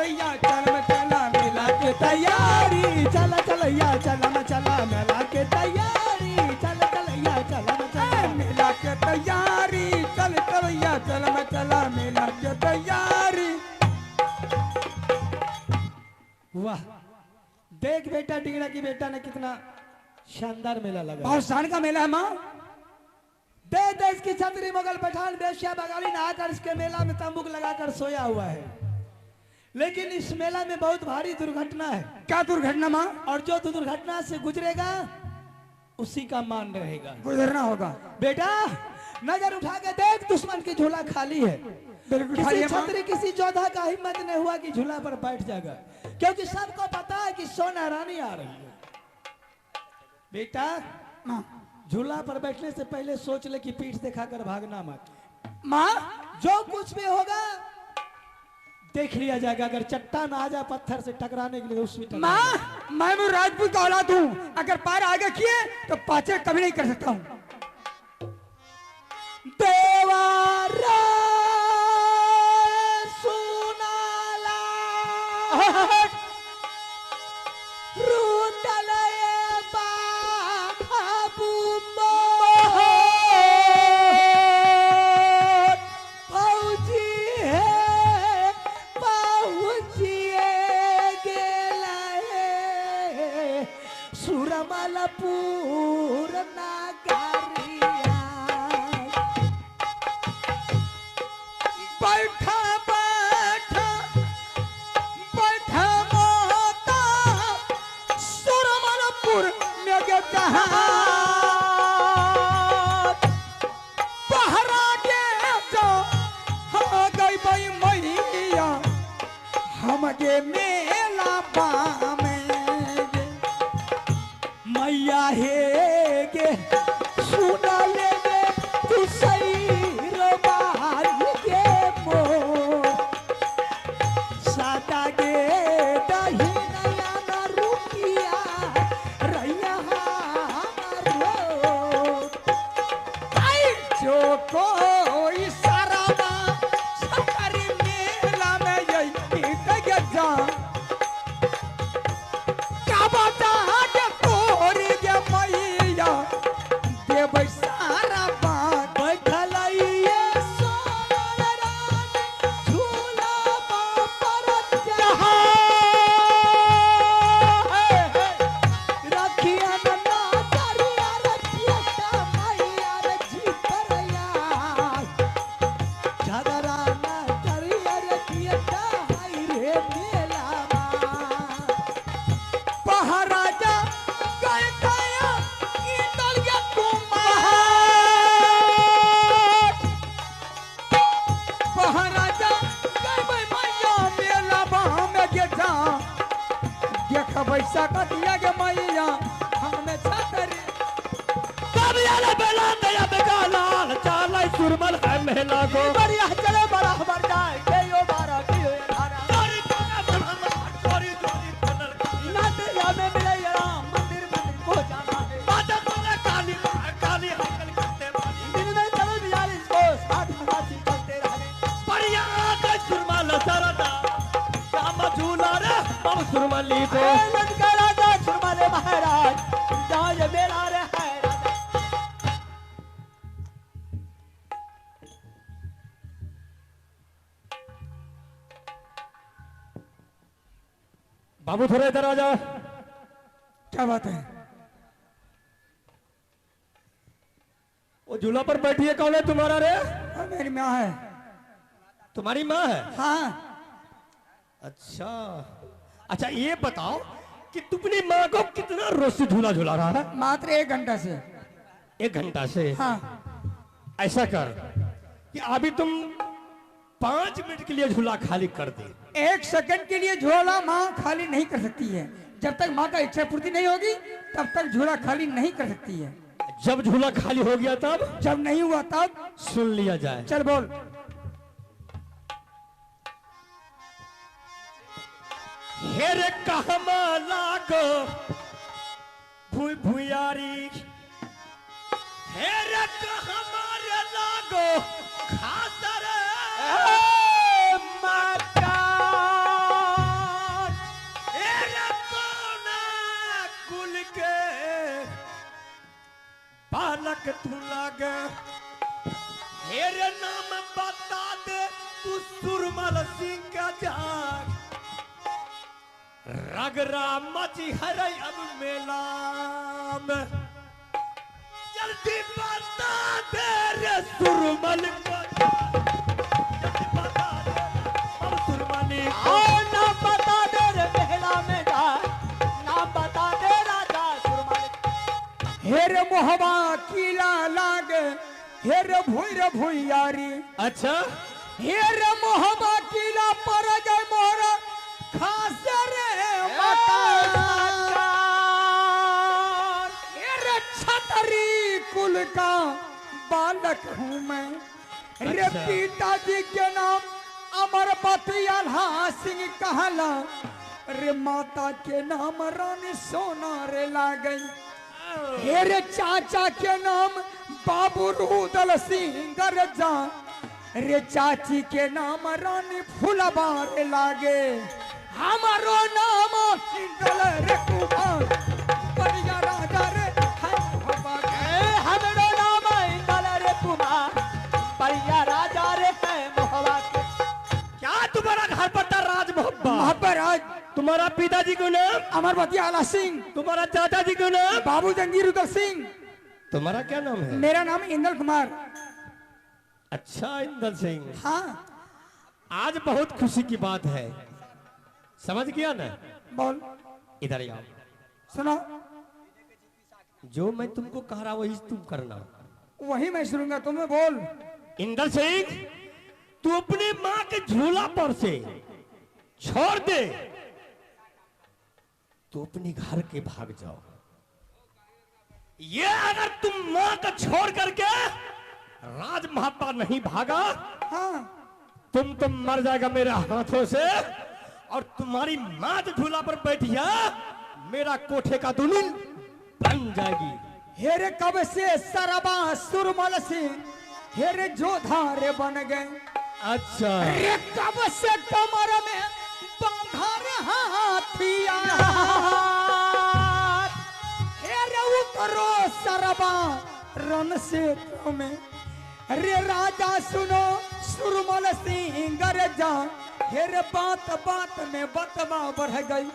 चलैया चल में चला मेला के तैयारी चल चलैया चल में चला मेला के तैयारी चल चलैया चल में चला मेला के तैयारी चल चलैया चल में चला मेला के तैयारी। वाह, देख बेटा डिंगड़ा की बेटा ने कितना शानदार मेला लगा। बहुत शान का मेला है माँ। देश देश की छतरी मुगल पठान बेशिया बंगाली नहाकर इसके मेला में तंबू लगाकर सोया हुआ है, लेकिन इस मेला में बहुत भारी दुर्घटना है। क्या दुर्घटना माँ? और जो दुर्घटना से गुजरेगा उसी का मान रहेगा। गुजरना होगा। बेटा नजर उठा के देख, दुश्मन की झूला खाली है। किसी छतरी किसी योद्धा का हिम्मत नहीं हुआ कि झूला पर बैठ जाएगा, क्योंकि सबको पता है कि सोना रानी आ रही है। बेटा झूला पर बैठने से पहले सोच ले कि पीठ दिखाकर भागना मत। माँ जो कुछ भी होगा देख लिया जाएगा। अगर चट्टान आ जाए पत्थर से टकराने के लिए उसमें माँ, मैं राजपूत का औलाद हूँ, अगर पैर आगे किए तो पाछे कभी नहीं कर सकता हूँ। देवारा सुनाला रुदलये बाबू मोहन फौजी है पहुँचिए गेला है सुरमलपुर नागरिया। बैठा बैठा बैठा मोता सुरमलपुर में गया पहरा के जो हाँ गई भाई मैया हम गे मेला बामे मैया हे गे सुना ले गे तू सही रोबार गे मोर सादा गे दहिना ना रुकिया रैया हमारो आई जो कोई सारा सरकारी मेला में यही जा क्या बता के तोरी गे मैया देव सारा बात बैठल ये सोनर रानी झूला पर जहाँ रखिया ना करिया रखिया मैया रखी परया झगड़ा ना करिया रखिया हाय रे मेला महाराजा गए गया इधर या महाराजा गए भाई मैया मेला बहा में के जा देख बैसा कटिया के मैया हमने छतरी कबियाला बेला दया बेगालाल चालाई सुरमल है मेला को बढ़िया चले बड़ा हमार जाए के यो बारा की हो धारा तोरी कोना बनल तोरी तोरी बनल ना तेरा में मिले राम मंदिर मंदिर को जाना है बाजा कोना काली काली हकल करते वाली दिन में चलो बियाली को साथ हमारी चलते रहे बढ़िया के सुरमल सरदा काम झूला रे हम सुरमली को लंका राजा सुरमले महाराज जाय मेला रे है राजा। बाबू थोड़ा इधर आ जाओ। क्या बात है? वो झूला पर बैठी है कौन है तुम्हारा रे? मेरी माँ है। तुम्हारी माँ है? हाँ अच्छा अच्छा, ये बताओ कि तुमने माँ को कितना रोज से झूला झूला रहा है? मात्र 1 घंटा से। 1 घंटा से? हाँ ऐसा कर कि अभी तुम 5 मिनट के लिए झूला खाली कर दे। 1 सेकंड के लिए झोला माँ खाली नहीं कर सकती है। जब तक माँ का इच्छा पूर्ति नहीं होगी तब तक झोला खाली नहीं कर सकती है। जब झूला खाली हो गया तब? जब नहीं हुआ तब। सुन लिया जाए। चल बोल। हेरे कहमा लागो भुई भुयारी, हेरे कहमा रे लागो खातर माता के बालक तू लागे हेरे नाम बता दे तू सुरमल सिंह का जाग रगरा मची हरे अब मेला में जल्दी बता दे रे सुरमल को जल्दी बता दे अब सुरमली को नाम बता दे रे मेला में जा नाम बता दे राजा सुरमल हेरे मोहबा किला लागे हेरे भुइयारी अच्छा हेरे मोहबा किला पर गए मोरा खास रे मकान हेरे छतरी कुल का बालक हूँ मैं रे अच्छा। पिताजी के नाम अमरपति अल्हा सिंह कहला रे माता के नाम रानी सोना रे लागई हेरे चाचा के नाम बाबू रूदल सिंह गरजा रे चाची के नाम रानी फुलबार लागे हमारो नाम इंदल रे कुमार बढ़िया राजा रे हमरो नाम इंदल रे कुमार बढ़िया राजा रे है मोहबा के क्या तुम्हारा घर पता राज मोहब्बा महाराज तुम्हारा पिताजी को नाम अमरपति आला सिंह तुम्हारा चाचा जी को नाम बाबू जंगीर उदल सिंह तुम्हारा क्या नाम है मेरा नाम इंदल कुमार अच्छा इंदल सिंह हाँ आज बहुत खुशी की बात है समझ गया ना बोल इधर आओ सुनो जो मैं तुमको कह रहा वही तुम करना वही मैं सुनूंगा तुम्हें बोल इंदल सिंह तू अपने माँ के झूला पर से छोड़ दे तो अपने घर के भाग जाओ ये अगर तुम माँ का छोड़ करके राज महात्मा नहीं भागा हाँ तुम तो मर जाएगा मेरे हाथों से और तुम्हारी माँ जो झूला पर बैठिया मेरा कोठे का दुल्हन बन जाएगी हेरे कब से सरबा सुरमल सिंह हेरे जोधारे बन गए अच्छा रे कब से कमर में बांधा रे हाथिया हेरे उतरो सरबा रन से में रे राजा सुनो सुरमल सिंह गरजा हेरे बात बात में बतवा बढ़ गई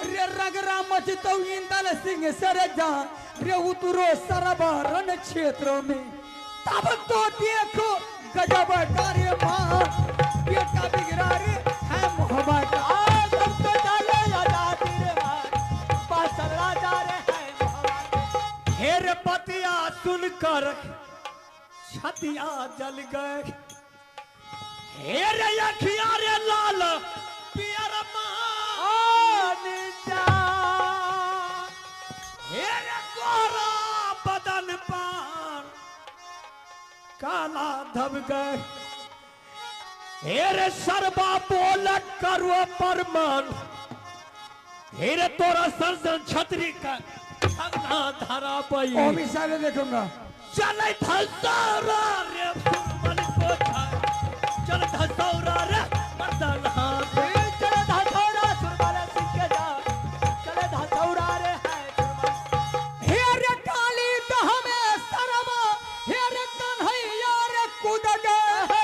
रे रगरा मचतो इंदल सिंह सरजा रे उतरो सरबा रन क्षेत्र में तब तो देखो गजब कार्य माँ बेटा बिगड़ा रे है मोहब्बत तब तो डाले आजादी रे पासल राजा रे है मोहब्बत हेरे पतिया सुनकर छतिया जल गए हेरे अखिया रे लाल पियर हेरे गोरा बदन पर काला धब गए हेरे सरबा बोल करो परमान हेरे तोरा सर छतरी का छगना धरा पई ओ भी साले देखूंगा चले धसौरा रे फुलमल कोठा चल धसौरा रे मर्दन हाथ चल धसौरा सुरमल सिंह के जा चल धसौरा रे है हेरे काली दह में सरबा हेरे कन्हैया रे कूद गए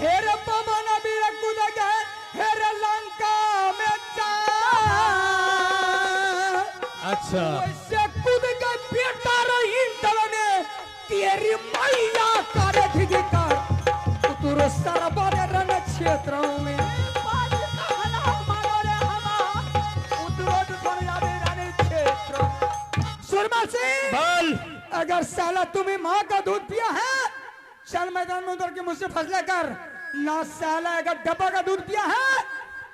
हेरे पवन भी कूद गए हेरे लंका में जा अच्छा वैसे कूद गए बेटा रही ने तेरी मैया करे धिकार उतरो सरबा रण क्षेत्र में सुरमल सिंह बोल अगर साला तुम्हें माँ का दूध पिया है चल मैदान में उतर के मुझसे फैसला कर ना साला अगर डब्बा का दूध पिया है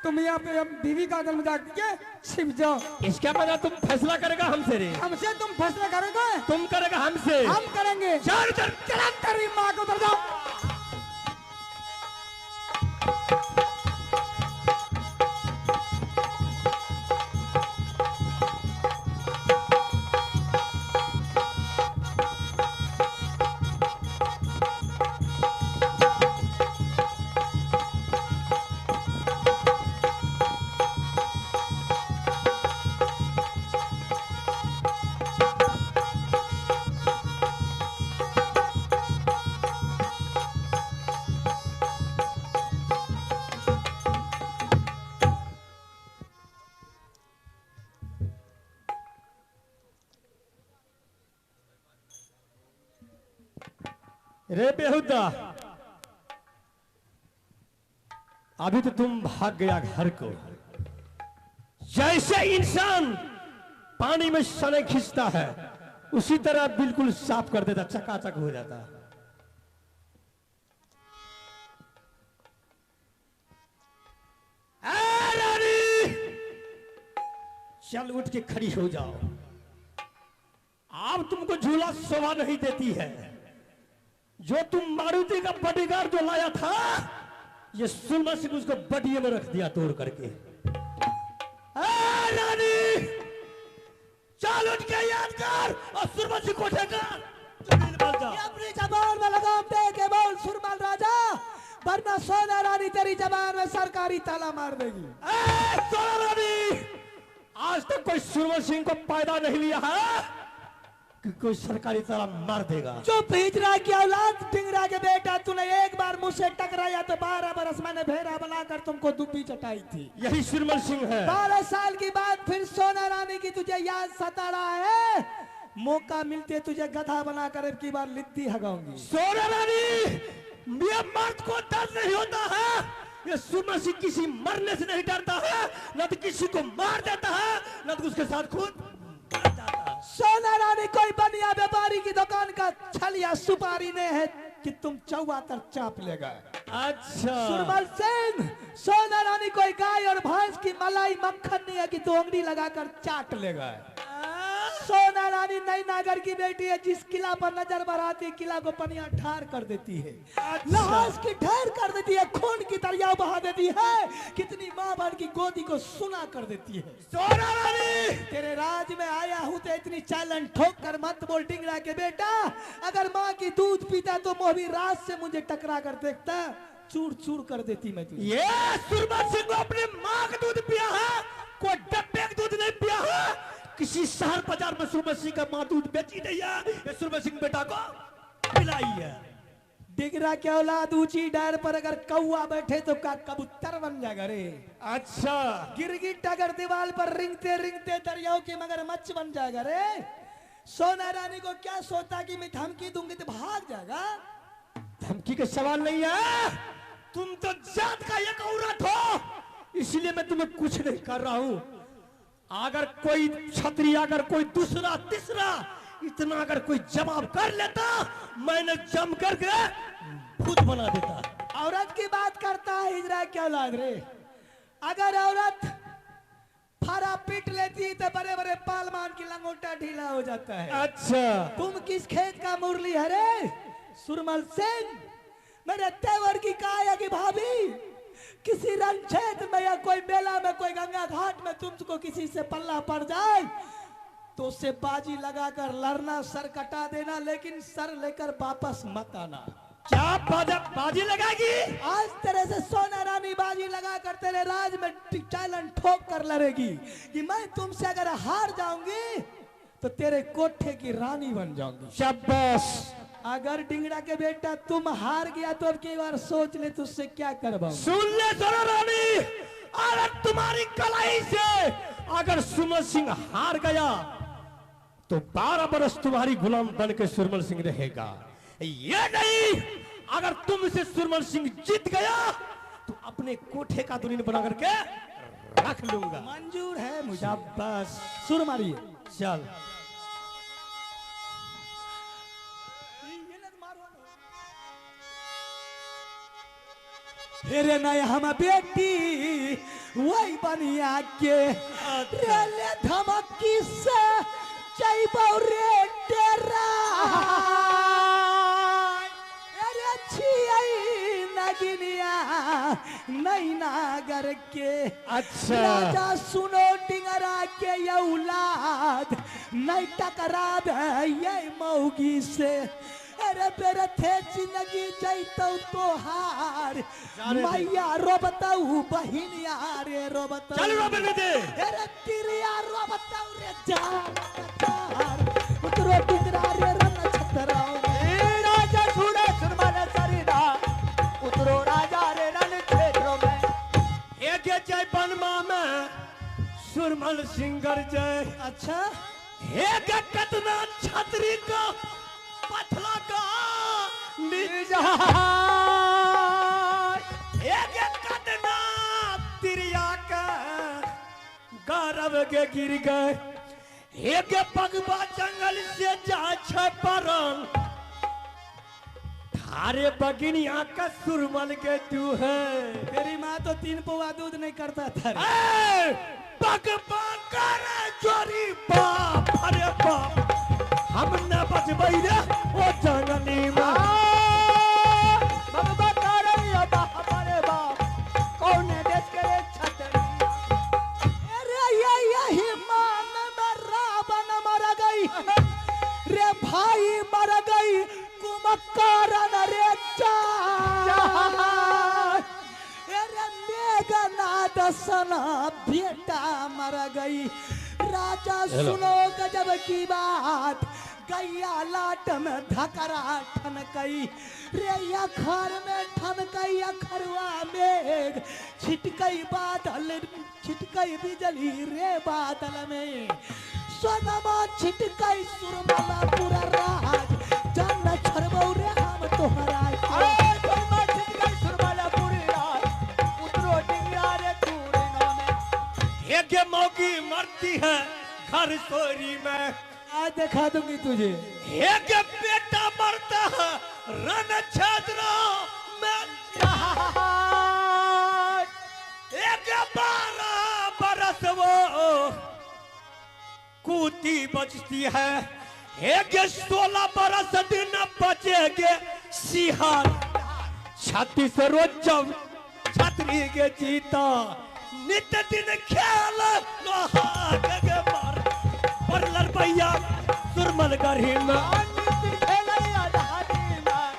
तुम यहाँ पे बीवी का दिल मजाक के छिप जाओ इसका पता तुम फैसला करेगा हमसे रे हमसे तुम फैसला करोगे तुम करेगा हमसे हम करेंगे चल चल चला तेरी माँ को उतर जाओ रे बेहुदा, अभी तो तुम भाग गया घर को। जैसे इंसान पानी में सने खींचता है उसी तरह बिल्कुल साफ कर देता, चकाचक हो जाता। रानी, चल उठ के खड़ी हो जाओ। अब तुमको झूला शोभा नहीं देती है। जो तुम मारुति का बॉडीगार्ड जो लाया था, ये सुरमा सिंह उसको बटिये में रख दिया तोड़ करके। रानी, चल उठ के याद कर और सुरमा सिंह को ठेकर अपनी जबान में लगाम दे के बोल सुरमल राजा, वरना सोना रानी तेरी जबान में सरकारी ताला मार देगी। सोना रानी, आज तक कोई सुरमा सिंह को पैदा नहीं लिया है कि कोई सरकारी ताला मार देगा। चुप हिजरा की औलाद, टिंगरा के बेटा, तूने एक बार मुझसे टकराया तो 12 बरस मैंने भेड़ा बनाकर तुमको दुब्बी चटाई थी। यही सुरमल सिंह है। 12 साल की बाद फिर सोना रानी की तुझे याद सता रहा है। मौका मिलते तुझे गधा बनाकर अब की बार लिद्दी हगाऊंगी। सोना रानी, ये मर्द को दर्द नहीं होता है। ये सुरमल सिंह किसी मरने से नहीं डरता है, न तो किसी को मार देता है, न तो उसके साथ खुद मर जाता है। सोना रानी कोई बनिया व्यापारी की दुकान का छलिया सुपारी ने है कि तुम चौवातर चाप ले गए। अच्छा सुरमल सिंह, सोना रानी कोई गाय और भैंस की मलाई मक्खन नहीं है कि तू उंगली लगाकर चाट ले गए। सोना रानी नई नागर की बेटी है, जिस किला पर नजर बढ़ाती किला को पनिया ठार कर देती है, लहास की ढेर कर देती है, खून की दरिया बहा देती है, कितनी माँ बहन की गोदी को सुना कर देती है। सोना रानी, तेरे राज में आया हूँ तो इतनी चालन ठोक कर मत बोल टिंगरा के बेटा। अगर माँ की दूध पीता तो मोहबी रात से मुझे टकरा कर देखता, चूर चूर कर देती मैं तुझे। ये सुरमल सिंह को अपने माँ का दूध पिया है, कोई डब्बे का दूध नहीं पिया है। किसी शहर बाजार में सुरमल सिंह का माँ दूध बेची नहीं है, ये सुरमल सिंह बेटा को पिलाई है। डिगरा के औलाद ऊंची डार पर अगर कौआ बैठे तो का कबूतर बन जाएगा रे। अच्छा, गिरगिट अगर दीवार पर रिंगते रिंगते दरियाओं की मगरमच्छ बन जाएगा रे। सोना रानी को क्या सोता कि मैं धमकी दूंगी तो भाग जाएगा। धमकी का सवाल नहीं है, तुम तो जात का एक औरत हो, इसलिए मैं तुम्हें कुछ नहीं कर रहा हूं। अगर कोई छतरी, अगर कोई दूसरा तीसरा इतना अगर कोई जवाब कर लेता, मैंने जम करके खुद बना देता। औरत की बात करता है हिजरा क्या औलाद रे। अगर औरत फारा पीट लेती तो बड़े बड़े पालमान की लंगोटा ढीला हो जाता है। अच्छा, तुम किस खेत का मुरली है रे सुरमल सिंह? मेरे तेवर की काया की भाभी, किसी रणक्षेत्र में या कोई मेला में, कोई गंगा घाट में तुमको किसी से पल्ला पड़ जाए तो उससे बाजी लगाकर लड़ना, सर कटा देना, लेकिन सर लेकर वापस मत आना। क्या बाजी लगाएगी? आज तेरे से सोना रानी बाजी लगाकर तेरे राज में चालन ठोक कर लड़ेगी कि मैं तुमसे अगर हार जाऊंगी तो तेरे कोठे की रानी बन जाऊंगी। शाबाश। अगर डिंगड़ा के बेटा तुम हार गया तो अब की बार सोच ले तुझसे क्या करवाऊं। सुन ले सोना रानी, अगर तुम्हारी कलाई से अगर सुरमल सिंह हार गया तो 12 बरस तुम्हारी गुलाम बन के सुरमल सिंह रहेगा। ये नहीं, अगर तुम से सुरमल सिंह जीत गया तो अपने कोठे का दुल्हन बना करके रख लूंगा। मंजूर है मुझे। शाबाश, सुर मारिए। चल। रे नय हम बेटी वही बनिया के रेले धमकी से जइबौ रे डेरा। अरे छियै नगिनिया नई नागर के। अच्छा, राजा सुनो डिंगरा के औलाद, नहीं टकरा दे ये मौगी से। अरे बेरे थे जिंदगी जैतौ तोहार, मैया रोबतौ बहिनिया रे रोबतौ। चल रोबने दे। अरे तिरिया रोबतौ रे जान उतरो डिंगरा रे रन छतरा। राजा सुने सुरमल सरिदा, उतरो राजा रे रन क्षेत्रों में। एक जय बनमा में सुरमल सिंह जय। अच्छा, एक कतना छतरी का पथला का एक कदना तिरिया का गौरव के गिर गए एक पगबा जंगल से जा छपरन थारे बगिनिया का सुरमल के तू है तेरी माँ तो 3 पौवा दूध नहीं करता था रे। पगबा कर चोरी बाप अरे बाप हम न बचबई रे ओ जंगली में बाबा करे या हमारे बाप कौन है देश के रे छतरी अरे यही मान में रावण मर गई रे भाई मर गई कुमकारण रे अरे मेघनाद सना बेटा मर गई राजा सुनो गजब की बात गैया लाट में धकरा ठनकई रे अखर में ठनकई अखरवा मेघ छिटकई बादल छिटकई बिजली रे बादल में सोनमा छिटकई सुरमला पूरा राज जन छरबौ रे हम तोहरा सोनमा छिटकई सुरमला पूरी रात उतरो डिंगरा रे तूरे में एक मौकी मरती है घर सोरी में आज दिखा दूंगी तुझे एक बेटा मरता है रण क्षेत्र में एक 12 बरस वो कूती बचती है एक 16 बरस दिन बचेगे सिहार छाती से रोज जब छतरी के जीता नित्य दिन खेल लोहा के मार पर लड़बैया सुरमल गढ़ी में नितिन खेलई आजादी में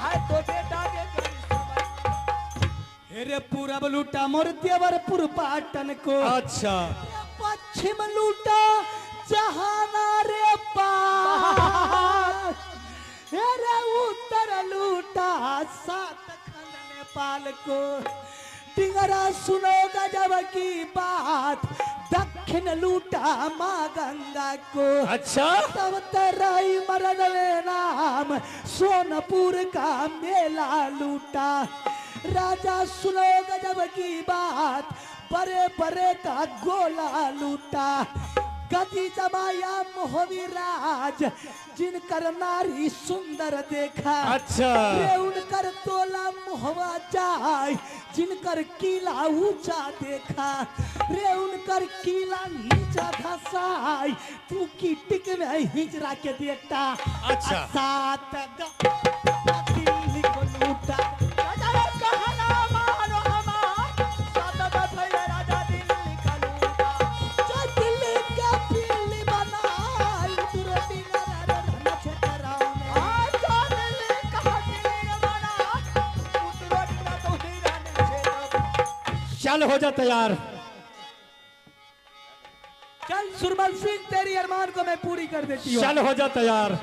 है तो बेटा के गई सुरमल हेरे पूरब लूटा मोर देवरपुर पाटन को अच्छा पश्चिम लूटा जहाना रे पार हेरे उत्तर लूटा सातखंड नेपाल को टिंगरा सुनो गजब की बात दक्षिण लूटा माँ गंगा को अच्छा तब तराई मरद में नाम सोनपुर का मेला लूटा राजा सुनो गजब की बात बड़े बड़े का गोला लूटा गति जमाया मोहवी राज जिनकर नारी सुंदर देखा अच्छा रे उनकर तोला मुहवा जाय जिनकर किला ऊंचा देखा रे उनकर किला नीचा धसाय तू की टिक में हिजरा के देखता अच्छा। सात दिल्ली को लूटा राजा कहना मानो हमार सात भैया राजा दिल्ली का लूटा जो दिल्ली के पिल्ली बनाई दुर्दी नर धन छतराव में आजा दिल्ली का दिल्ली बना उतरो डिंगरा तो हीरा ने चल हो जा तैयार चल सुरमल सिंह तेरी अरमान को मैं पूरी कर देती हूँ चल हो जा तैयार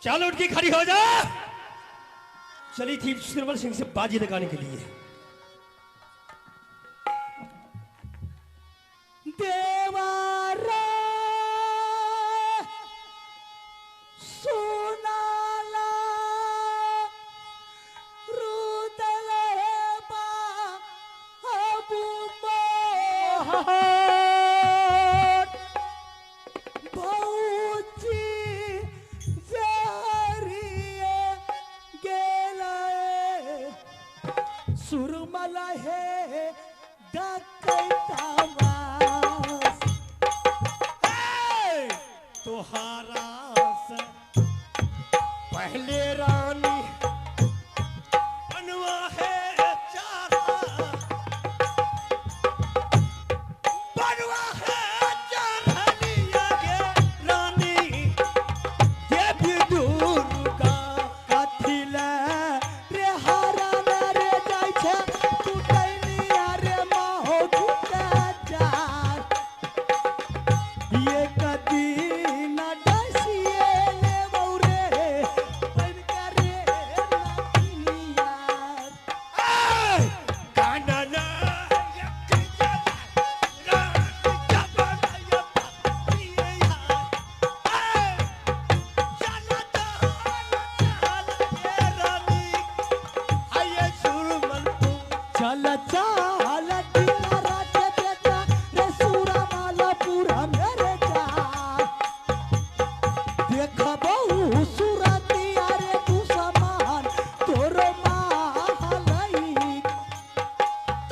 चल उठ के खड़ी हो जा। चली थी सुरमल सिंह से बाजी लगाने के लिए। देवारा सुनाला रुदल बा अबू मोहन भौजी जहरिए गेलाए सुरमल है डकैतावास तोहारा से पहले रानी बनवा है चारा, बनवा है चारनिया के रानी देवी दुर्गा। कथिला रे हारा रे जाय छे टूटैनिया रे माहो टूटा जाय ये कदी न डसिए ले बौरे बन करे नकिनिया गाना ना चल चल दिलारा के बेटा रे सूरा माला पूरा मेरे जा देख बहु सूरतिया रे तू समान तोरो मालई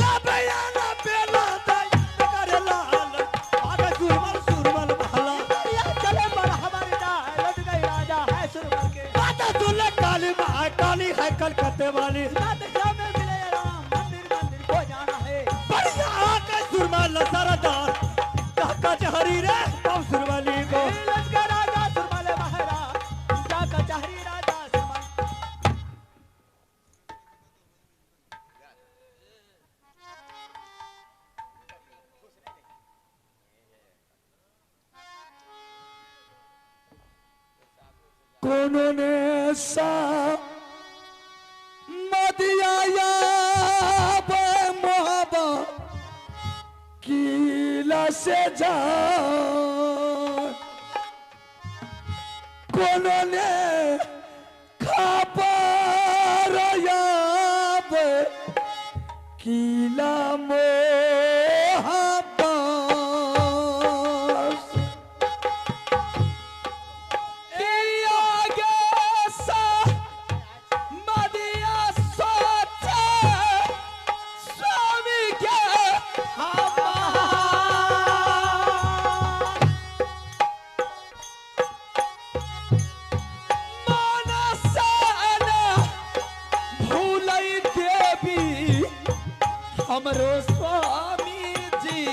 तबयाना बेला दाई करे लाल आगे सुरमल बहला या चले बड़ हमारे ना लट गई राजा है सुरमल के बात तुले काली है कलकत्ते वाली रात शाम में मिले राम मंदिर मंदिर को जाना है बढ़िया आके सुरमल सरदार कचहरी रे कब सुरमली को लश्कर राजा सुरमल महारा जा कचहरी राजा सुरमल कोनो ने सा मदिया मोहब्बा किला से जा कोनो ने खबर याब किला मोहब्बा हमरो स्वामी जी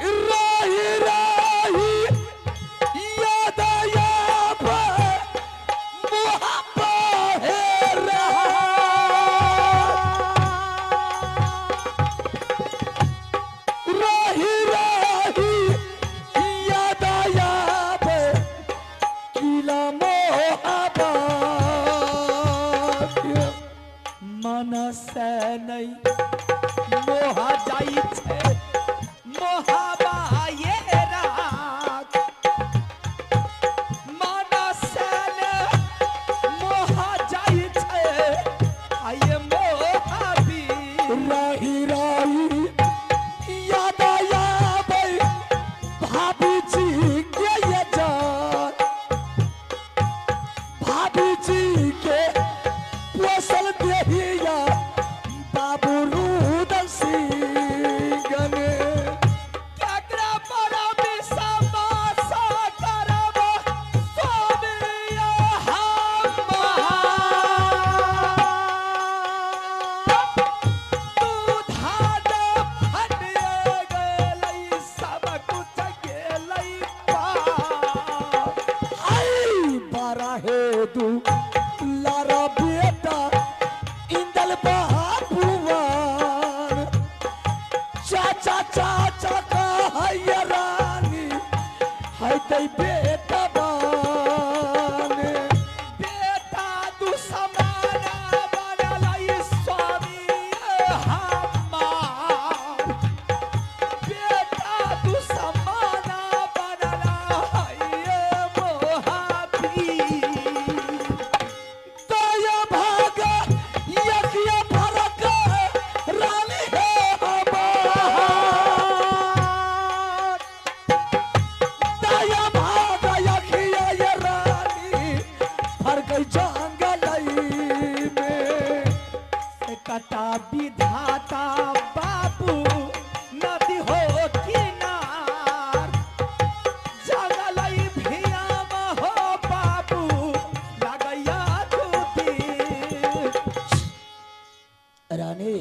राही राही याद आब मुहब्बा है रहा राही राही याद आब किला मोहब्बा मनस नहीं मोहा जाई छे मोहाबा ये रात मनस मोहा जाई छे आये मोहाबी राही राही याद आब भाभी जी के ये जान भाभी जी के पोसल देहिया बाबू रुदल सिंह ने केकरा बड़ा विश्वास करब सोनिया हम तू धान फटिए गेलै सब कुछ गेलै आई बारा हे तू लारा बेटा इंदल बाबूवान चाचा चाचा का है रानी है ते बेटा बा गई जंगलई में। से कटा विधाता बाबू नदी हो किनार, जंगलई भियाम हो बाबू लगैया दूती। रानी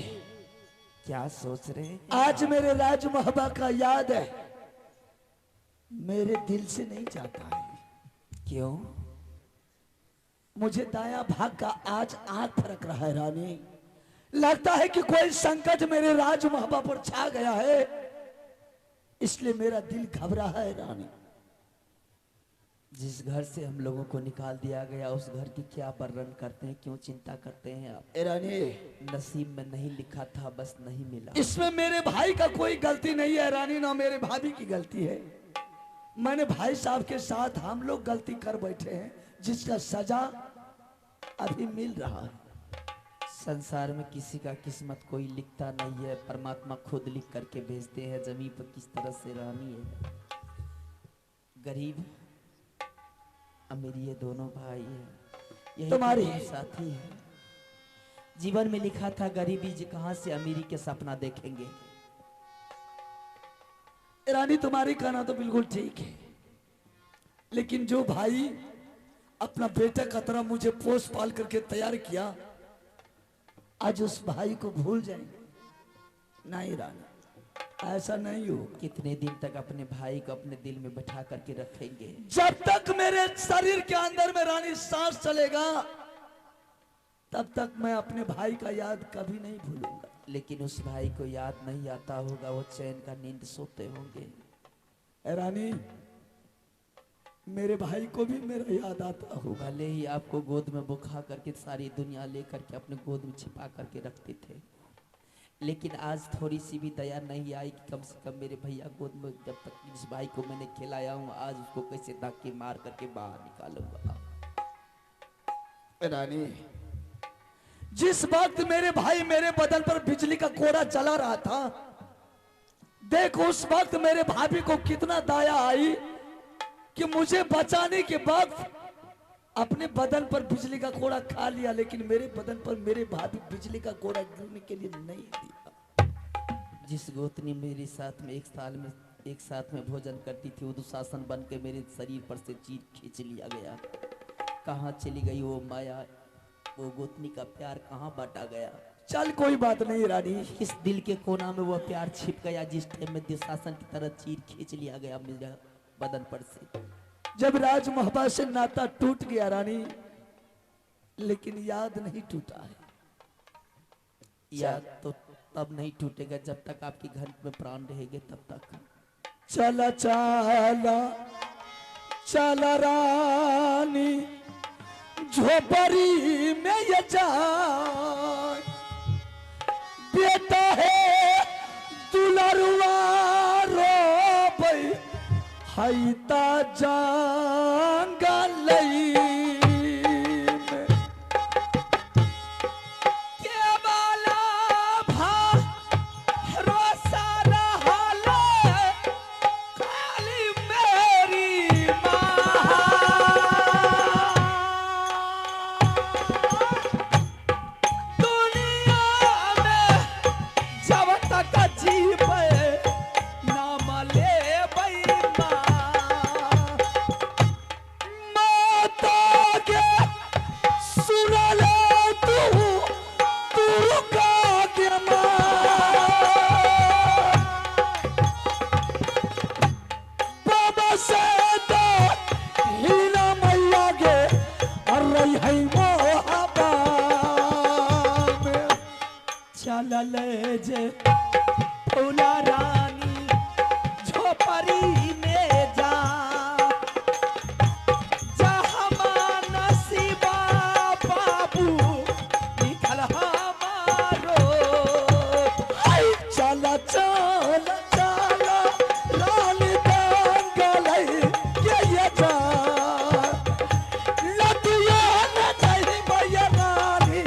क्या सोच रहे हैं? आज मेरे राज महबा का याद है, मेरे दिल से नहीं जाता है। क्यों? मुझे दाया भाग का आज आंख फरक रहा है रानी। लगता है कि कोई संकट मेरे राज महबा पर छा गया है, इसलिए मेरा दिल घबरा है रानी। जिस घर से हम लोगों को निकाल दिया गया उस घर की क्या वर्णन करते हैं, क्यों चिंता करते हैं आप? रानी नसीब में नहीं लिखा था, बस नहीं मिला। इसमें मेरे भाई का कोई गलती नहीं है रानी, ना मेरे भाभी की गलती है। मैंने भाई साहब के साथ हम लोग गलती कर बैठे हैं, जिसका सजा अभी मिल रहा है। संसार में किसी का किस्मत कोई लिखता नहीं है, परमात्मा खुद लिख करके भेजते हैं जमीन पर किस तरह से रहनी है। गरीब अमीर ये दोनों भाई हैं, यही तुम्हारी दोनों साथी हैं। जीवन में लिखा था गरीबी जी कहां से अमीरी के सपना देखेंगे। रानी तुम्हारी कहना तो बिल्कुल ठीक है, लेकिन जो भाई अपना बेटा का तरह मुझे पोस पाल करके तैयार किया, आज उस भाई को भूल जाएंगे? नहीं रानी, ऐसा नहीं हो। कितने दिन तक अपने भाई को अपने दिल में बैठा करके रखेंगे? जब तक मेरे शरीर के अंदर में रानी सांस चलेगा, तब तक मैं अपने भाई का याद कभी नहीं भूलूंगा। लेकिन उस भाई को याद नहीं आता होगा, वो चैन का नींद सोते होंगे। रानी मेरे भाई को भी मेरा याद आता होगा। भले ही आपको गोद में बुखा करके सारी दुनिया लेकर के अपने गोद में छिपा करके रखते थे, लेकिन आज थोड़ी सी भी दया नहीं आई कि कम से कम मेरे भैया गोद में, जब तक जिस भाई को मैंने खिलाया हूँ आज उसको कैसे धक्के मार करके बाहर निकालूंगा। रानी जिस वक्त मेरे भाई मेरे बदन पर बिजली का कोड़ा चला रहा था, देखो उस वक्त मेरे भाभी को कितना दया आई कि मुझे बचाने के बाद अपने बदन पर बिजली का कोड़ा खा लिया, लेकिन मेरे बदन पर मेरे भाभी बिजली का कोड़ा गिरने के लिए नहीं दिया। जिस गोतनी मेरे साथ में एक साथ में भोजन करती थी, वो दुशासन बन के मेरे शरीर पर से चीर खींच लिया गया। कहाँ चली गई वो माया, वो गोतनी का प्यार कहाँ बांटा गया? चल कोई बात नहीं रानी, किस दिल के कोना में वो प्यार छिप गया जिस टाइम में दुशासन की तरह चीर खींच लिया गया मेरा बदन पर से। जब राज महबा से नाता टूट गया रानी, लेकिन याद नहीं टूटा है। याद तो तब नहीं टूटेगा जब तक आपके घर में प्राण रहेंगे, तब तक। चला चला चला रानी झोपड़ी में ये जान, बेटा है दुलरुआ रो भाई हैता जंगलई में। के वाला भरोसा रहल खाली मेरी माँ, दुनिया में जब तक जीवे नाम लेबै माता के सुन ले तू का के बाबा से तो हीना मैया गे और रही है मोहब्बत में। चल ले जे फूला रानी झोपड़ी में जा, जहाँ नसीबा बाबू लिखल हमारो। चला चला चला रानी दंगलई के ये जा, लतिया न जाई भैया रानी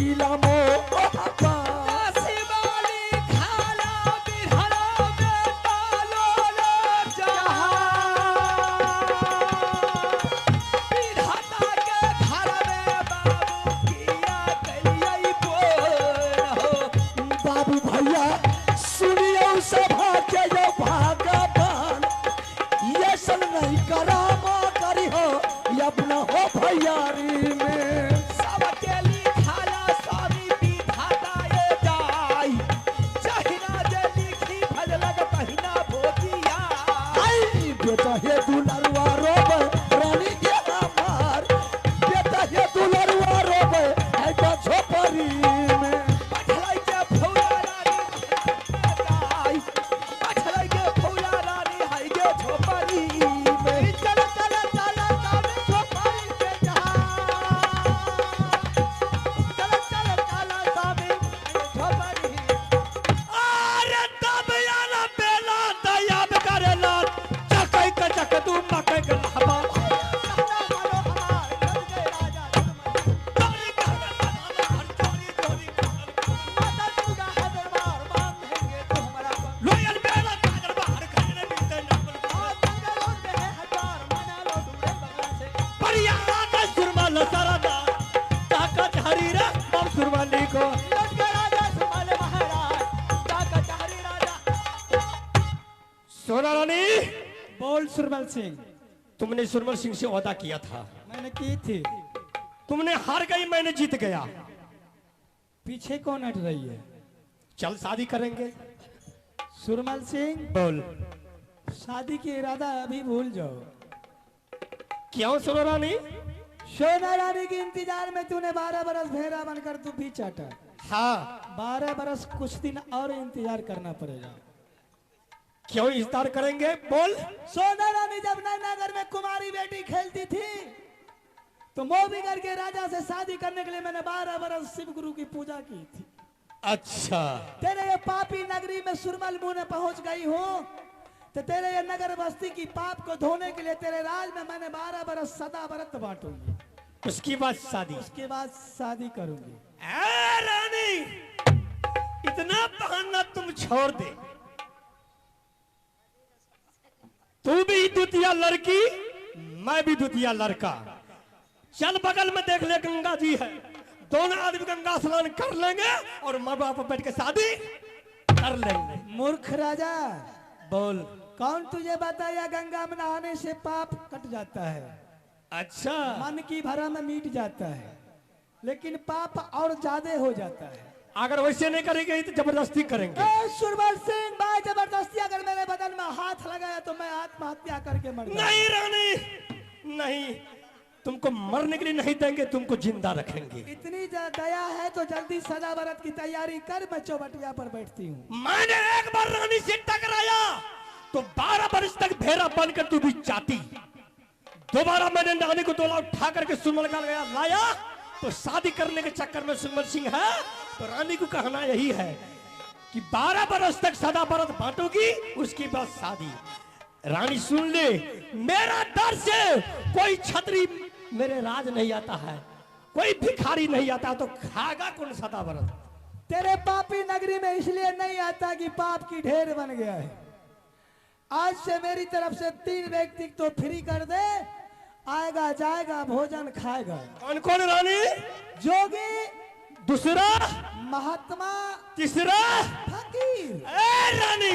इला मोहब्बत। नसीबा लिखल दुआरी में सबके लिखाला स्वामी विधाता ये जाई जहिना जे लिखी भजलक तहिना भोगिया आई बेटा हे दुलरुआ रोबे रानी के हमार बेटा हे दुलरुआ रोबे है तो झोपड़ी में पछलाई के फौला रानी जाई पछलाई के फौला रानी हाय के झोपड़ी में चल चल चल चल झोपड़ी के जा चल चल चल स्वामी झोपड़ी अरे तब याना बेला दयाब करेला चकै के चक तू मकै के लहबा चोरी कर चोरी चोरी लोयल बेला काजर बाहर खने मिलते नामल परिया का सुरमा लसरदा ताकत हरी रे और सुरवाली को सोना रानी बोल सुरमल सिंह तुमने सुरमल सिंह से वादा किया था मैंने की थी तुमने हार गई मैंने जीत गया पीछे कौन हट रही है चल शादी करेंगे सुरमल सिंह बोल शादी की इरादा अभी भूल जाओ क्यों सोना रानी सोना रानी के इंतजार में तूने 12 बरस भेड़ा बनकर तू भी चाटा हाँ 12 बरस कुछ दिन और इंतजार करना पड़ेगा क्यों इंतजार करेंगे बोल सोना रानी जब नगर में कुमारी बेटी खेलती थी तो मोबीगढ़ के राजा से शादी करने के लिए मैंने 12 बरस शिव गुरु की पूजा की थी अच्छा तेरे ये पापी नगरी में सुरमल मुंह में पहुंच गई हूँ तो तेरे ये नगर बस्ती की पाप को धोने के लिए तेरे राज में मैंने 12 बरस सदा व्रत बांटूंगी उसके बाद शादी उसके बाद शादी करूंगी ए रानी इतना बहाना तुम छोड़ दे तू भी द्वितीय लड़की मैं भी द्वितीय लड़का चल बगल में देख ले गंगा जी है दोनों आदमी गंगा स्नान कर लेंगे और माँ बाप बैठ के शादी कर लेंगे मूर्ख राजा बोल कौन तुझे बताया गंगा में नहाने से पाप कट जाता है अच्छा मन की भरम मिट जाता है लेकिन पाप और ज्यादा हो जाता है अगर वैसे नहीं करेंगे तो जबरदस्ती करेंगे ए सुरमल सिंह भाई जबरदस्ती अगर मेरे बदन में हाथ लगाया तो मैं आत्महत्या करके मर जाऊंगा। नहीं रानी नहीं तुमको मरने के लिए नहीं देंगे तुमको जिंदा रखेंगे इतनी दया है तो जल्दी सदा व्रत की तैयारी कर मैं चौबटिया पर बैठती हूँ मैंने एक बार रानी से टकराया तो 12 वर्ष तक भेड़ा बनकर तू भी चाहती दोबारा मैंने रानी को तोला उठा करके सुरमल का लाया तो शादी करने के चक्कर में सुरमल सिंह है तो रानी को कहना यही है कि 12 वर्ष तक सदा व्रत बांटोगी उसके बाद शादी रानी सुन ले मेरा डर से कोई छतरी मेरे राज नहीं आता है कोई भिखारी नहीं आता तो खागा कौन सदा व्रत तेरे पापी नगरी में इसलिए नहीं आता कि पाप की ढेर बन गया है आज से मेरी तरफ से 3 व्यक्ति तो फ्री कर दे आएगा जाएगा भोजन खाएगा कौन कौन रानी जोगी दूसरा महात्मा तीसरा फकीर ए रानी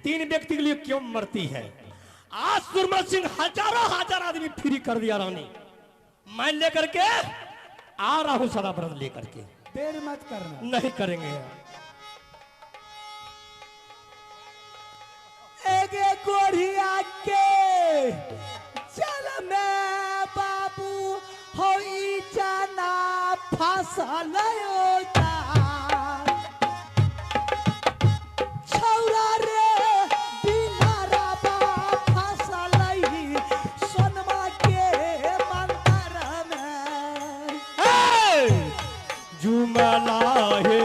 3 व्यक्ति के लिए क्यों मरती है आज सुरमल सिंह हजार आदमी फ्री कर दिया रानी मैं लेकर के आ रहा हूं सदा व्रत लेकर के देर मत करना नहीं करेंगे एक कोढ़िया के चल मैं बाबू होई जाना फसल छौरा रे बिनारा बा फसल सोनमा के मंदिर में जुमला है